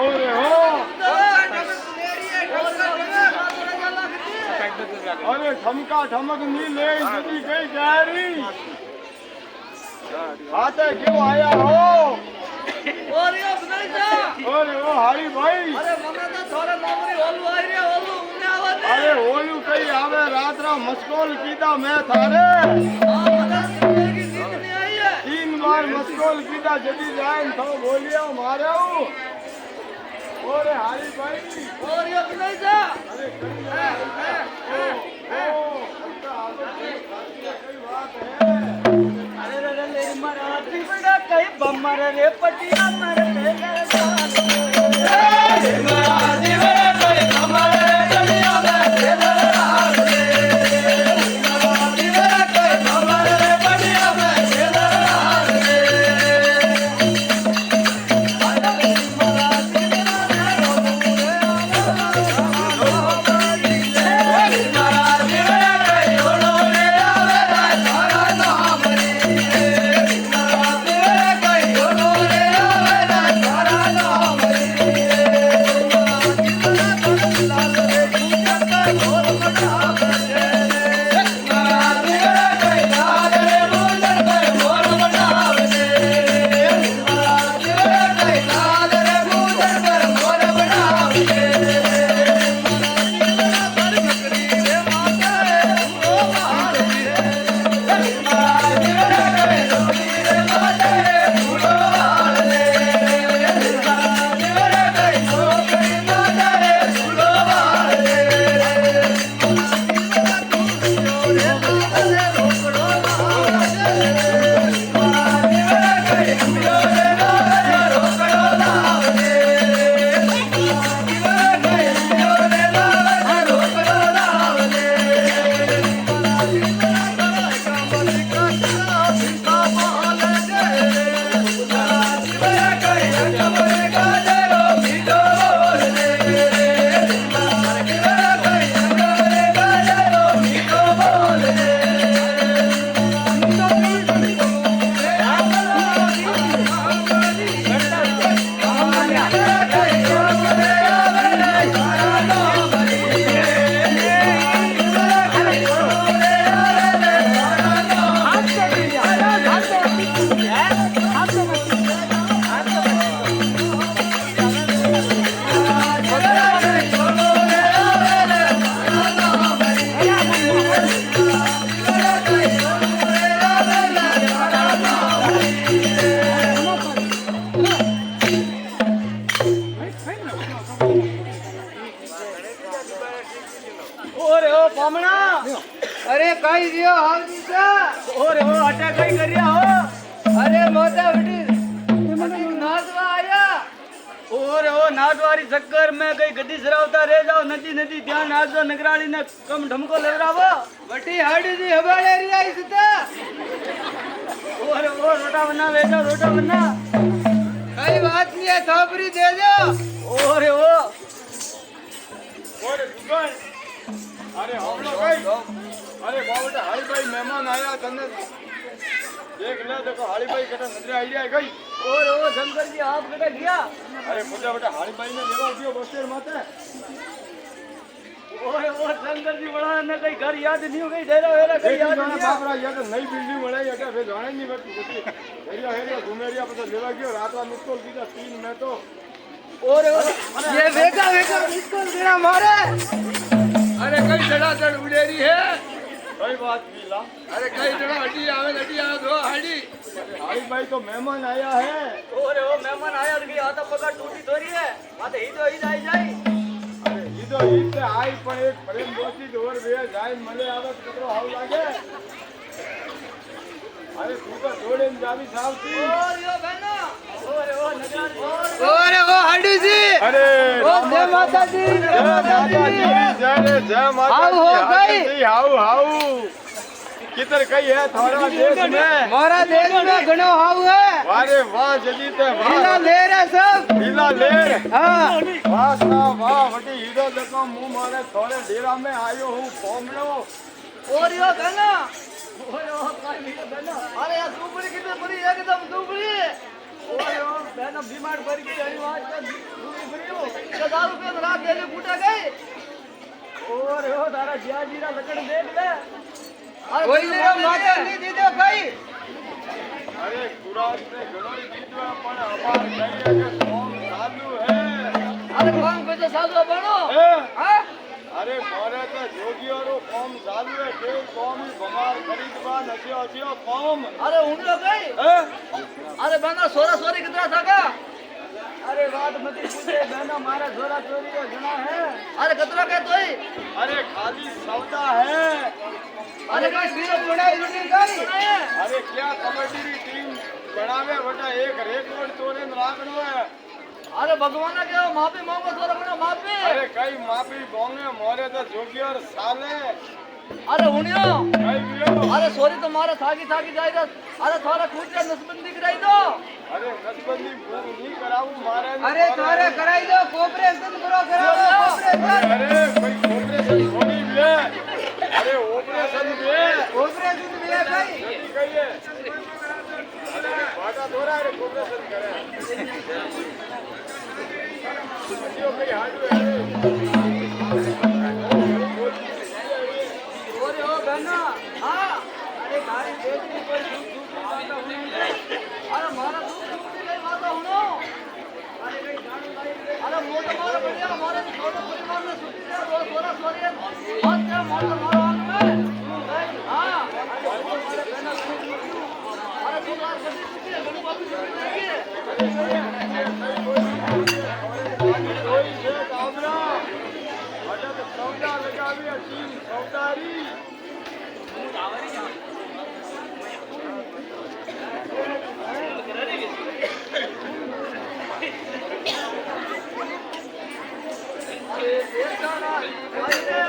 ओरे हो अरे ठमका ठमक नी ले जदी कई जारी आते क्यों आया हो ओरे ओ सुनाई जा ओरे ओ हारी भाई अरे मम्मी तो थोड़े मामूली होलू आई रे होलू उन्ने आवत अरे होलू कई आवे रात रा मस्कोल कीदा मैं थारे हां पता नहीं की नींद नहीं आई है 3 बार मस्कोल कीदा जदी जाए तो बोलिया मारे हूं ओरे हारी भाई ओरे ओ सुनाई जा अरे अरे रे ले मराठी बड़ा कई बमर रे पटिया मर रे मराठी बड़ा कई बमर रे पटिया मर रे मराठी बड़ा कई बमर रे पटिया मर रे ओरे ओ पामणा अरे कई दियो हाल दिसा ओरे ओ अटा कई करिया हो अरे मोटा बेटी नाचवा आया ओरे ओ नाचवारी चक्कर में कई गड्डी सरावता रह जाओ नदी नदी ध्यान नाचो नगराली ने कम ढमको लेवरावो बटी हाडी दी हबाड़े री आई सता ओरे ओ रोटा बना बेटा रोटा बना कई बात नहीं है थापरी दे दो ओरे ओ ओरे दुकान अरे हम लोग भाई अरे बाबूटा हाली भाई मेहमान आया तने देख ले देखो हाली भाई कटा नजर आई है गई और ओ शंकर जी आप कटा गया अरे मुझे बेटा हाली भाई ने लेवा दियो बस्तेर माते ओए ओ शंकर जी बड़ा ने कई घर याद नहीं हो गई डेरा वेरा कई याद नहीं बापरा या तो नई बिल्डिंग बनाई है फिर जाने नहीं बैठी हेरिया हेरिया घुमेरिया पता लेवा गयो रात रा मिस्कोल कीधा 3 में तो और ये वेगा वेगा मिस्कोल देना मारे अरे कई जड़ा जड़ उड़ेरी है कई बात ला अरे कई जड़ा हड्डी आवे दो हड्डी हाली भाई तो मेहमान आया है और ओ मेहमान आया तो आता पकड़ टूटी थोड़ी है माते ही आई जाई अरे ईदो ईद से आई पण एक प्रेम दोस्ती और वे जाय मले आवे कतरो हाव लागे अरे तू तो जोड़े में जावी सावती और यो बहना और ओ हड्डी जी अरे ओ जय माता दी जय माता दी हाउ हाउ किधर कई है थारा देश में हमारा देश में घणो हाउ है वारे वाह जदी ते वाह हीरा लेर है सब हीरा लेर हां वाह सा वाह वटी हीरो देखो मुंह मारे थोड़े डेरा में आयो हूं पोमड़ो और यो गाना और यो काय हीरो गाना अरे यार दुबड़ी कितने बड़ी एकदम दुबड़ी ઓરે ઓ બેનો બીમાર પડી ગઈ અહીં વાત તો દૂરી ભર્યો કે દારૂ પીને રાત દેને ફૂટા ગઈ ઓરે ઓ તારા જીયાજીના લગન દેખ લે અરે કોઈ ને માથે નહીં દીધો કઈ અરે કુરાત ને ઘણોય દીધો પણ અમાર કહીએ કે કોમ ચાલુ હે અરે કોમ કોઈ તો સાદો બનો હે હા અરે મોરે તો જોગીઓનો કોમ ચાલુ હે કે કોમ ભમાર ખરીદવા નસ્યો હસ્યો કોમ અરે ઊંડો ગઈ હે અરે બેના સોરા સોરી કિતના થાકા અરે વાત મતી પૂછે બેના મારા સોરા સોરી ઘણા હે અરે કતરો કે તોય અરે ખાલી સौदा है અરે કઈ વીરો બનાવી રૂટી ગઈ अरे क्या कबड्डी की टीम बनावे बटा एक रेकॉर्ड तोड़े राखनो है अरे भगवान के माफी मांगो सोरा बनो माफी अरे कई माफी बोंगे मोरे तो जोगी और साले अरे हुनियो कई बियो अरे सोरी तो मारे थाकी थाकी जाई दो अरे थोड़ा खुद नसबंदी कराई दो अरे नसबंदी पूरी नहीं कराऊं मारे अरे थोड़े कराई दो कोऑपरेशन करो कराओ कोऑपरेशन अरे कोई ऑपरेशन थोड़ी भी है अरे ऑपरेशन भी है कोऑपरेशन भी है भाई जल्दी कहिए अरे बाटा थोड़ा अरे ऑपरेशन करे जो कई हाडू है ओरे ओ बहना हां अरे गाड़ी देखनी कोई दूर दूर बाता हुई अरे मारा दूर दूर से गई बाता हुनो अरे कई गाड़ी लाई अरे मोटो मारो बढ़िया मारे छोटो परिवार में छुट्टी दे दो सोरा सोरी हाथ क्या मोटो मारो आंख में हां अरे बहना अरे तू बात बड़ी छुट्टी है बड़ी वापस छुट्टी देगी कोई है कामरा अटक सौदा लगावी टीम सौदारी अरे देखा ना भाई रे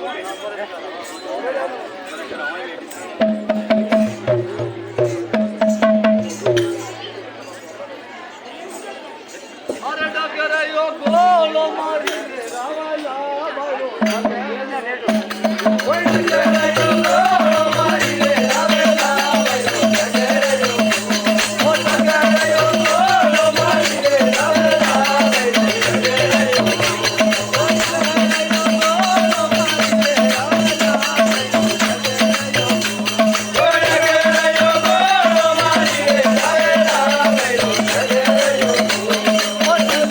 અરે ડગરયો ગોલો મારી રે રાવાલા ભાયો ઓય ડગરયો ગોલો મારી રે રાવાલા ભાયો ડગરયો ઓ ડગરયો ગોલો મારી રે રાવાલા ભાયો ડગરયો ઓ ડગરયો ગોલો મારી રે રાવાલા ભાયો ડગરયો ઓ ડગરયો ગોલો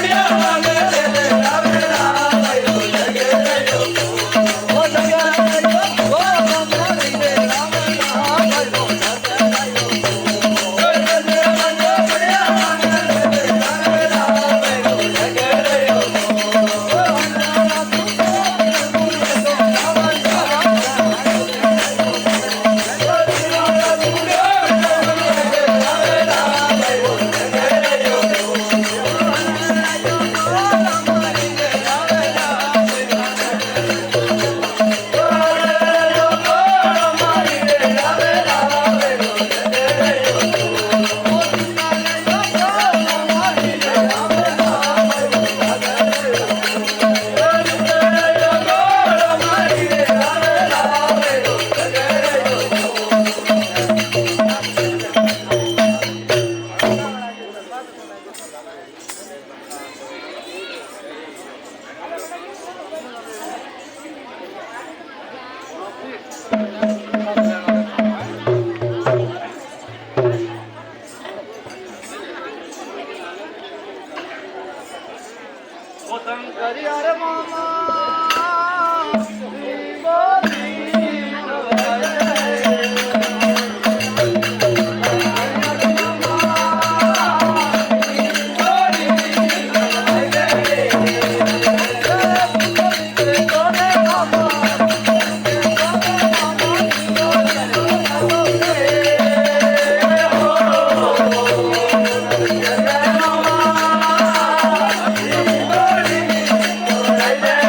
મારી રે રાવાલા ભાયો ડગરયો શંકરી હરે મામા Hey,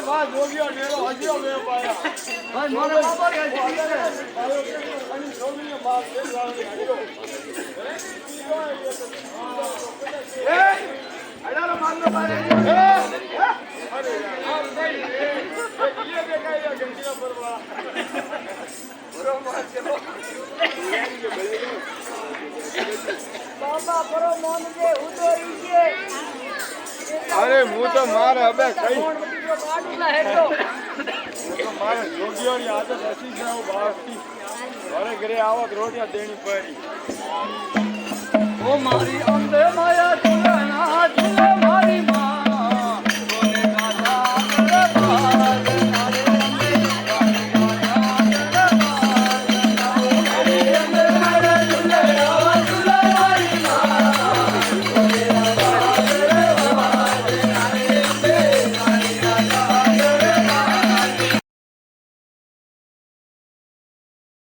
અરે વાહ જોગ્યો નેરો હજ્યો મે પાયા ભાઈ મને બાબા કે છે અને જોગીને બાપ તે લાવે હજ્યો એ અડારો મારનો પારે અરે યાર ભાઈ એ દેખાય ગંજીના પરવા બરો માર કે બાબા બરો મોન જે ઉતરી છે અરે હું તો મારે હવે કઈ કોણ બટી જો કાઢુલા હેડો મારે જોગીઓની આદત હસી જાવ બહારથી ઘરે ઘરે આવો તો રોટિયા દેણી પડી ઓ મારી અંબે